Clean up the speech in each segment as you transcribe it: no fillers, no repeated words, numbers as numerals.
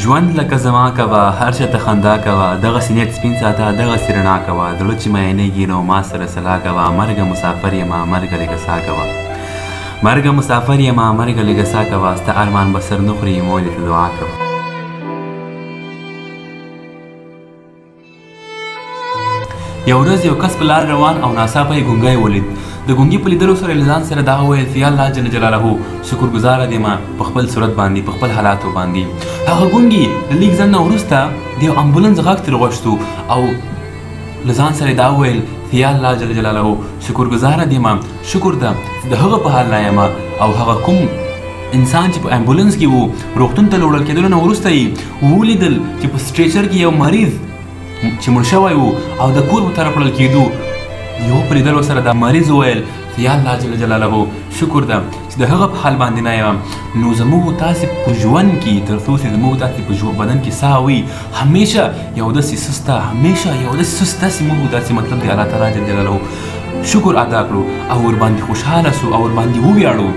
ژوند لکه زما کوه هر چاته خندا کوه دغسې نیت سپین ساته دغسې رڼا کوه زړه چې میینېږي نو ما سره سلا کوه مرګه مسافر یمه مرګه لږه سا کوه مرګه مسافر یمه مرګه لږه سا کوه ستا ارمان به سر نه خوري مولې ته دعا کوه. یو ورځ یو کس په لار روان او ناڅاپه یې ګونګی ولید. د ګونګي په لیدلو سره له ځان سره دا وویل چې یا الله جل جلاله شکرګزاره دی ما په خپل صورت باندې په خپل حالاتو باندې. هغه ګونګي له لږ ځنډ نه وروسته د یو امبولانس غږ ترې وغوښتو او له ځان سره دا وویل چې یا الله جل جلاله شکرګزاره دی ما شکر ده چې د هغه په حال نه یم او هغه کوم انسان چې په امبولانس کې و روغتون ته له وړل کېدلو نه وروسته یې ولیدل چې په سټریچر کې یو مریض چې مړ شوی و او د کور په طرف وړل کېدو. یو په لیدلو سره دا مریض وویل چې یا الله جل جلاله شکر ده چې د هغه په حال باندې نه یم نو زموږ تاسې په ژوند کې تر څو چې زموږ تاسې په بدن کې ساه وي همیشه یو داسې سسته همیشه یو داسې سست داسې موږ داسې مطلب دی الله تعالی جل جلاله شکر ادا کړو او ورباندې خوشحاله سو او ورباندې وویاړو.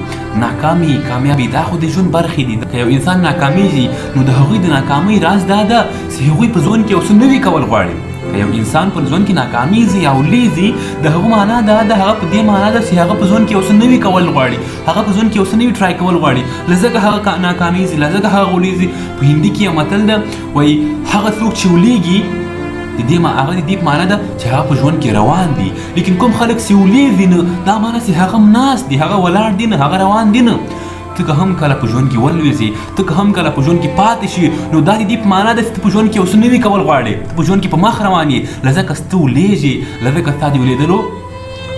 ناکامي کامیابي دا خو د ژوند برخې دي. که یو انسان ناکامیږي نو د هغوی د ناکامۍ راز دا ده چې هغوی په ژوند کې یو څه نوي کول غواړي. که یو انسان په ژوند کې ناکامیږي او لیځي د هغه معنا دا ده هغه په دې معنا ده چې هغه په ژوند کې یو څه نوي کول غواړي هغه په ژوند کې یو څه نوي ټرای کول غواړي لذکه هغه ناکامیږي لذکه هغه ولیځي. په هندي کې یو متل ده وایي هغه څوک چې ولیږي د دې هغه د دې په معنا ده چې هغه په ژوند کې روان دي لیکن کوم خلک چې ولیږي نه دا معنا چې هغه ناست دي هغه ولاړ دي نه هغه روان دي نه. ته که هم کله په ژوند کې ولوېځې ته که هم کله په ژوند کې پاتې شي نو دا د دې په معنا ده چې ته په ژوند کې یو څه نوي کول غواړې ته په ژوند کې په مخ روان یې لذکه ته ولیږې لذکه ستا د ولیدلو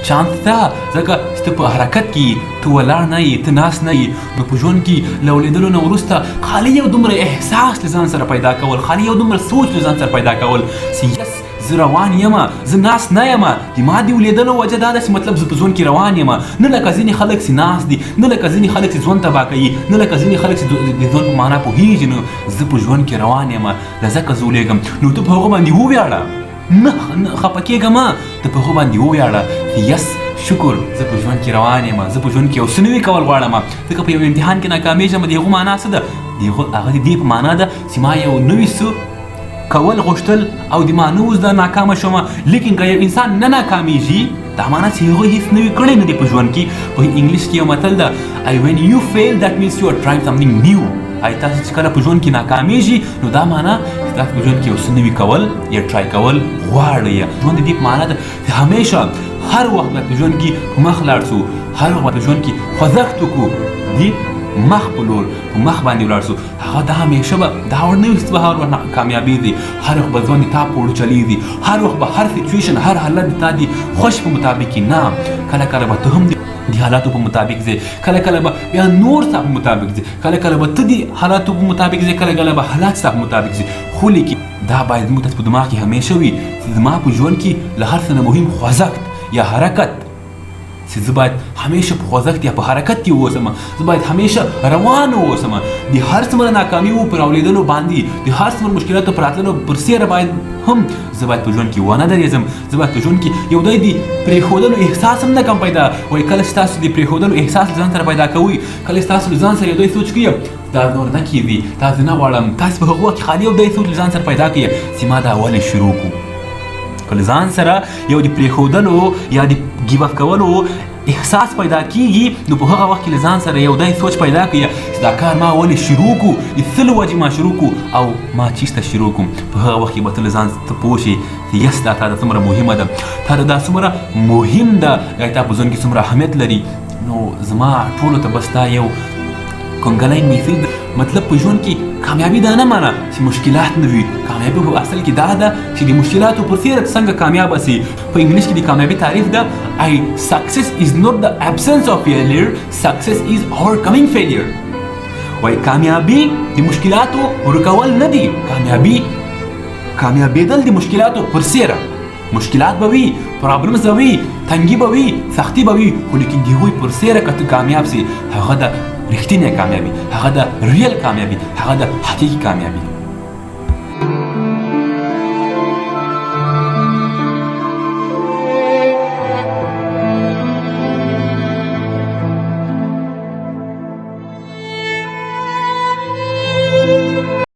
چانس شته ځکه چې ته په حرکت کې ته ولاړ نه یې ته ناست نه یې نو په ژوند کې له ولیدلو نه وروسته خالي یو دومره احساس له ځان سره پیدا کول خالي یو دومره سوچ له ځان سره پیدا کول چې یس زه روان یم زه ناست نه یم د ما د ولیدلو وجه دا ده چې مطلب زه په ژوند کې روان یم نه لکه ځینې خلک چې ناست دي نه لکه ځینې خلک چې ژوند تباه کوي نه لکه ځینې خلک چې د ژوند په معنا پوهېږي نو زه په ژوند کې روان یم لذکه زه ولیږم نو ته په هغه باندې وویاړه نه خفه کېږه مه ته په هغه باندې وویاړه یس شکر زه په ژوند کې روان یم زه په ژوند کې یو څه نوي کول غواړم ځکه په یو امتحان کې ناکامېږم د هغو معنا څه ده هغه د دې په معنا ده چې ما یو نوي څه کول غوښتل او د ما نه اوس دا ناکامه شومه لیکن که یو انسان نه ناکامیږي دا معنا چې هغوی هېڅ نوي کړی نه دی په ژوند کې. په انګلیش کې یو متل ده when you fail that means you are trying something new. تاسو چې کله په ژوند کې ناکامیږي نو دا معنا چې تاسو په ژوند کې یو څه نوي کول یا ټرای کول غواړئ. ژوند د دې په معنا ده چې همیشه هر وخت په ژوند کې په مخ لاړ شو هر وخت په ژوند کې خوځښت وکړو دې مخ په لور په مخ باندې ولاړ شو هغه دا همیشه به دا ور نه وي چې به هر وخت کامیابېږي هر وخت به ژوند تا په وړو چلېږي هر وخت به هر سچویشن هر حالت د تا د خوښ په مطابق نه کله کله به ته هم د حالاتو په مطابق ځې کله کله به بیا نور ستا په مطابق ځې کله کله به ته د حالاتو په مطابق ځې کله کله به حالات ستا په مطابق ځې خو لیکن دا باید زموږ په دماغ کې همیشه وي چې زما په ژوند کې له هر څه نه مهم خوځښت یا حرکت چې زه باید همیشه په خوځښت یا په حرکت کې واوسم زه باید همیشه روان واوسم د هر څومره ناکامي و پر اولیدلو باندې د هر څومره مشکلاتو پر راتللو پر سیره باید هم زه باید په ژوند کې ونه درېږم زه باید په ژوند کې یو دی د پرېښودلو احساس هم نه کم پیدا وایي کله چې تاسو د پرېښودلو احساس له ځان سره پیدا کوئ کله چې تاسو له ځان سره یو دی سوچ کوئ دا نور نه کېږي دا زه نه غواړم تاسو په هغه وخت کې خالي یو دی سوچ له ځان سره پیدا کړئ چې ما دا ولې شروع کړو که له ځان سره یو د پرېښودلو یا د ګیو اپ کولو احساس پیدا کیږي نو په هغه وخت کې له ځان سره یو دای سوچ پیدا کړئ چې دا کار ما ولې شروع کړو د څه له وجې ما شروع کړو او ما چېرته شروع کړم په هغه وخت کې به ته له ځان ته پوه شې چې یس دا تا ته څومره مهمه ده تا ته دا څومره مهم ده یا تا په ژوند کې څومره اهمیت لري. نو زما ټولو ته بس دا یو کنګلی میسج مطلب په ژوند کې کامیابي دا نه مانه چې مشکلات نه وي کامیابي په اصل کې دا ده چې د مشکلاتو پر سیره څنګه کامیابه سي. په انګلیش کې د کامیابي تعریف ده success is not the absence of failure success is overcoming failure. وایي کامیابي د مشکلاتو ورکول نه دي کامیابېدل د مشکلاتو پر سیره مشکلات به وي پرابلمز به وي تنګي به وي سختي به وي خو لیکن د هغوی پر سیره که ته کامیاب سي هغه د رښتینې کامیابي هغه د ریل کامیابي هغه د حقیقي کامیابي.